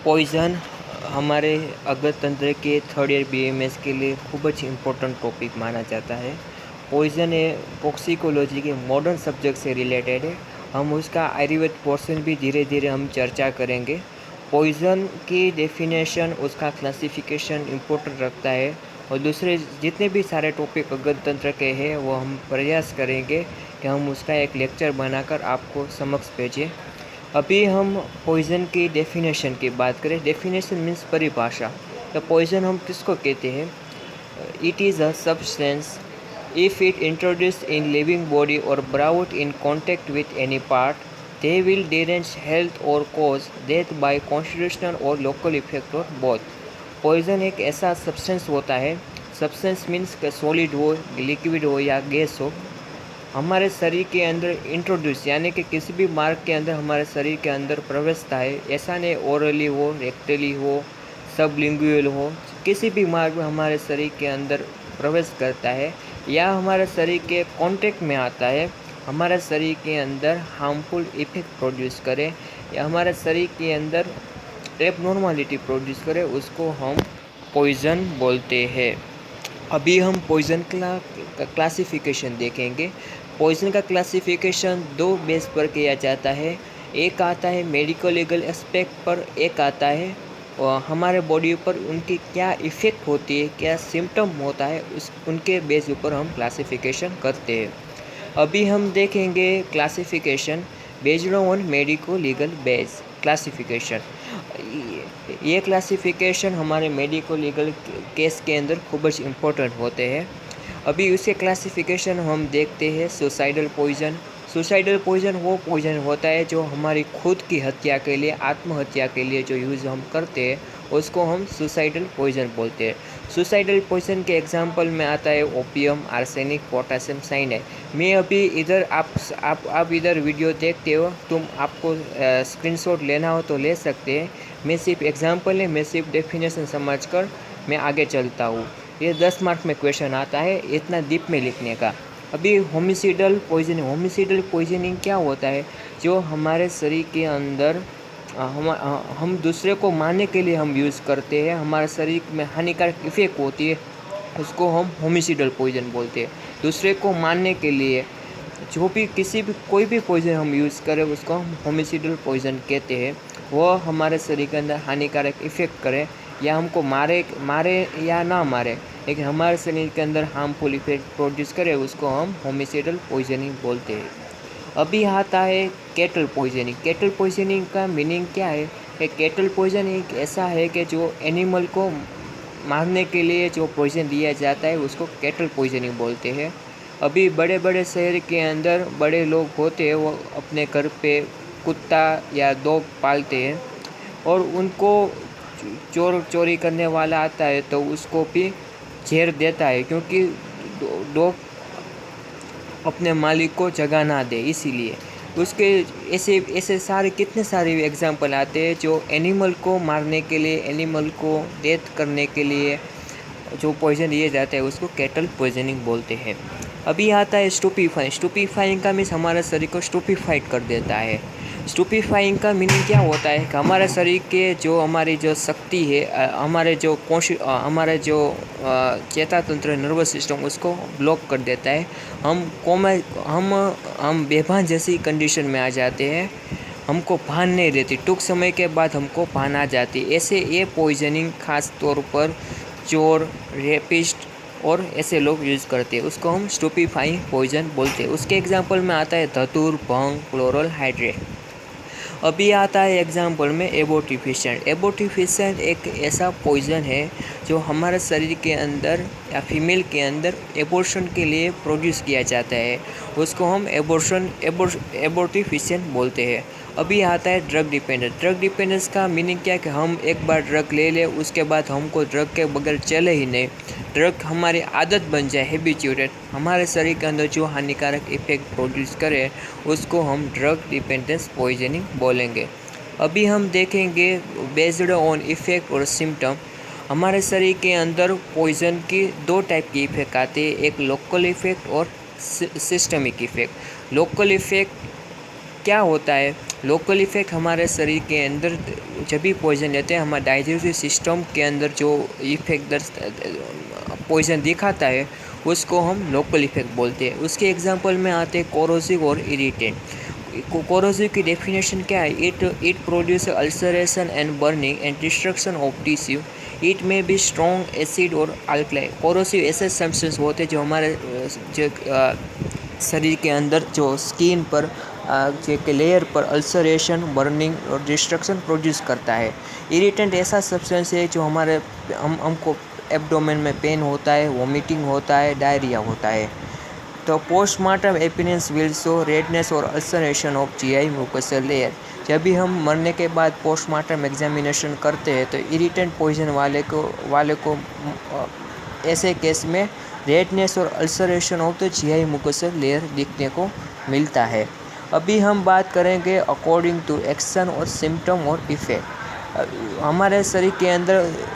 Poison हमारे अग्रतंत्र के third year BMS के लिए खूब જ इम्पोर्टेंट टॉपिक माना जाता है। पॉइज़न ये टॉक्सिकोलॉजी के मॉडर्न सब्जेक्ट से रिलेटेड है। हम उसका आयुर्वेद पोर्शन भी धीरे धीरे हम चर्चा करेंगे। पॉइज़न की डेफिनेशन, उसका क्लासिफिकेशन इम्पोर्टेंट रखता है और दूसरे जितने भी सारे टॉपिक अग्रतंत्र के हैं वो हम प्रयास करेंगे कि हम उसका एक लेक्चर बनाकर आपको समक्ष भेजें। अभी हम पॉइज़न की डेफिनेशन की बात करें। डेफिनेशन मीन्स परिभाषा। तो पॉइज़न हम किसको कहते हैं? It is a substance if it introduce in living body और brought in contact with any part they will derange health और कॉज डेथ बाय कॉन्स्टिट्यूशनल और लोकल इफेक्ट और बोथ। पॉइज़न एक ऐसा सब्सटेंस होता है, सब्सटेंस मीन्स सॉलिड हो, liquid हो या गैस हो, हमारे शरीर के अंदर इंट्रोड्यूस यानी कि किसी भी मार्ग के अंदर हमारे शरीर के अंदर प्रवेशता है। ऐसा नहीं ओरली हो, रेक्टली हो, सबलिंगुअल हो, किसी भी मार्ग में हमारे शरीर के अंदर प्रवेश करता है या हमारे शरीर के कांटेक्ट में आता है, हमारे शरीर के अंदर हार्मफुल इफेक्ट प्रोड्यूस करे या हमारे शरीर के अंदर एबनॉर्मलिटी प्रोड्यूस करे, उसको हम पॉइज़न बोलते हैं। अभी हम पॉइज़न का क्लासिफिकेशन देखेंगे। पॉइज़न का क्लासिफिकेशन दो बेस पर किया जाता है। एक आता है मेडिकल लीगल एस्पेक्ट पर, एक आता है हमारे बॉडी पर उनकी क्या इफ़ेक्ट होती है, क्या सिम्टम होता है, उस उनके बेस ऊपर हम क्लासिफिकेशन करते हैं। अभी हम देखेंगे classification based on medico legal base classification. ये क्लासिफिकेशन हमारे मेडिको लीगल केस के अंदर खूब જ इम्पोर्टेंट होते हैं। अभी उसके क्लासिफिकेशन हम देखते हैं। Suicidal poison. सुसाइडल पॉइज़न वो पॉइज़न होता है जो हमारी खुद की हत्या के लिए, आत्महत्या के लिए जो यूज़ हम करते हैं उसको हम सुसाइडल पॉइज़न बोलते हैं। सुसाइडल पॉइज़न के एग्जांपल में आता है ओपियम, आर्सेनिक, पोटेशियम साइनाइड। मैं अभी इधर आप इधर वीडियो देखते हो, तुम आपको स्क्रीनशॉट लेना हो तो ले सकते हैं। मैं सिर्फ एग्जांपल है, मैं सिर्फ डेफिनेशन समझकर मैं आगे चलता हूँ। ये 10 मार्क में क्वेश्चन आता है इतना डीप में लिखने का। अभी होमिसाइडल पॉइजनिंग। होमिसाइडल पॉइजनिंग क्या होता है? जो हमारे शरीर के अंदर हम दूसरे को मारने के लिए हम यूज़ करते हैं, हमारे शरीर में हानिकारक इफेक्ट होती है, उसको हम होमिसाइडल पॉइजन बोलते हैं। दूसरे को मारने के लिए जो भी कोई भी पॉइजन हम यूज़ करें उसको हम होमिसाइडल पॉइजन कहते हैं। वो हमारे शरीर के अंदर हानिकारक इफ़ेक्ट करे या हमको मारे या ना मारे, लेकिन हमारे शरीर के अंदर हार्मफुल इफेक्ट प्रोड्यूस करे, उसको हम होमिसाइडल पॉइजनिंग बोलते हैं। अभी आता है कैटल पॉइजनिंग। कैटल पॉइजनिंग का मीनिंग क्या है? कि कैटल पॉइजन एक ऐसा है कि जो एनिमल को मारने के लिए जो पॉइजन दिया जाता है उसको कैटल पॉइजनिंग बोलते हैं। अभी बड़े बड़े शहर के अंदर बड़े लोग होते हैं, वो अपने घर पे कुत्ता या डॉग पालते हैं और उनको चोरी करने वाला आता है तो उसको भी जहर देता है, क्योंकि डॉग अपने मालिक को जगा ना दे, इसीलिए उसके ऐसे ऐसे सारे कितने सारे एग्जाम्पल आते हैं जो एनिमल को मारने के लिए, एनिमल को डेथ करने के लिए जो पॉइजन दिए जाते हैं उसको कैटल पॉइजनिंग बोलते हैं। अभी आता है स्टूपीफाइंग। स्टूपीफाइंग का मीन्स हमारे शरीर को स्टूपीफाइड कर देता है। स्टूपीफाइंग का मीनिंग क्या होता है कि हमारे शरीर के जो हमारी जो शक्ति है, हमारे जो चेता तंत्र, नर्वस सिस्टम, उसको ब्लॉक कर देता है। हम बेभान जैसी कंडीशन में आ जाते हैं, हमको भान नहीं रहती, टूंक समय के बाद हमको भान आ जाती। ऐसे ये पॉइजनिंग खास तौर पर चोर, रेपिस्ट और ऐसे लोग यूज़ करते हैं, उसको हम स्टूपीफाइंग पॉइजन बोलते हैं। उसके एग्जांपल में आता है धतूर, भंग, क्लोरल हाइड्रेट। अभी आता है एग्जांपल में एबोर्टिफिशिएंट। एबोर्टिफिशिएंट एक ऐसा पॉइजन है जो हमारे शरीर के अंदर या फीमेल के अंदर एबॉर्शन के लिए प्रोड्यूस किया जाता है, उसको हम एबोर्टिफिशिएंट बोलते हैं। अभी आता है ड्रग डिपेंडेंस। ड्रग डिपेंडेंस का मीनिंग क्या है कि हम एक बार ड्रग ले लें उसके बाद हमको ड्रग के बगैर चले ही नहीं, ड्रग हमारी आदत बन जाए, हैबिचुएटेड, हमारे शरीर के अंदर जो हानिकारक इफेक्ट प्रोड्यूस करे उसको हम ड्रग डिपेंडेंस पॉइजनिंग बोलेंगे। अभी हम देखेंगे बेस्ड ऑन इफेक्ट और सिम्टम। हमारे शरीर के अंदर पॉइजन की दो टाइप की इफेक्ट आती है, एक लोकल इफेक्ट और सिस्टमिक इफेक्ट। लोकल इफेक्ट क्या होता है? लोकल इफ़ेक्ट हमारे शरीर के अंदर जब भी पॉइजन लेते हैं, हमारे डाइजेस्टिव सिस्टम के अंदर जो इफेक्ट पॉइजन दिखाता है उसको हम लोकल इफेक्ट बोलते हैं। उसके एग्जांपल में आते हैं कोरोसिव और इरिटेंट। कोरोसिव की डेफिनेशन क्या है? It produce ulceration and burning and destruction of tissue. It में बी स्ट्रॉन्ग एसिड और अल्कलाई। कोरोसिव ऐसे सब्सटेंस होते हैं जो हमारे जो शरीर के अंदर जो स्किन पर जो लेयर पर अल्सरेशन, बर्निंग और डिस्ट्रक्शन प्रोड्यूस करता है। इरिटेंट ऐसा सब्सटेंस है जो हमको एब्डोमेन में पेन होता है, वॉमिटिंग होता है, डायरिया होता है। तो postmortem appearance will show redness और ulceration of GI mucosal layer. जब भी हम मरने के बाद पोस्टमार्टम एग्जामिनेशन करते हैं तो इरिटेंट पॉइजन वाले को ऐसे केस में रेडनेस और ulceration of the GI mucosal layer दिखने को मिलता है। अभी हम बात करेंगे अकॉर्डिंग टू एक्शन और सिम्टम और इफेक्ट। हमारे शरीर के अंदर